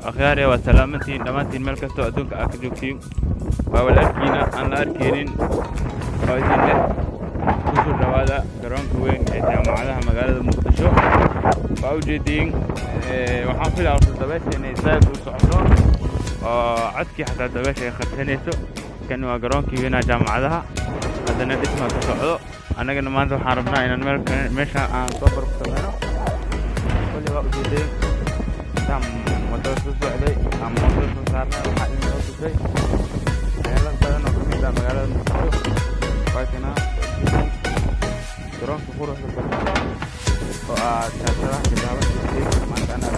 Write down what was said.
أخياري وسلامتي دمانتي الملكة تؤدوك أكجوكتين وولكينا أن لا أركينين وإذن له كسر روادا garonka weyn ee jamacadaha magaalada muqdisho waa u jeedin waxaan filayaa dabaasha inay saad u socdo oo codkii xataa dabaasha ay kharsanayso kan waa garonkii weyn ee jamacadaha hadana dhisma ka socdo anagana maanta waxaan rabnaa inaan meesha aan soo barbarno kulli waa u jeedin tam motor soo socday ama motor soo saarnay waxa in loo tusay meelaha badan oo kamid ah magaalada muqdisho waakina garonka quruxda oo aad taasada ka daawan jirtay maanta ana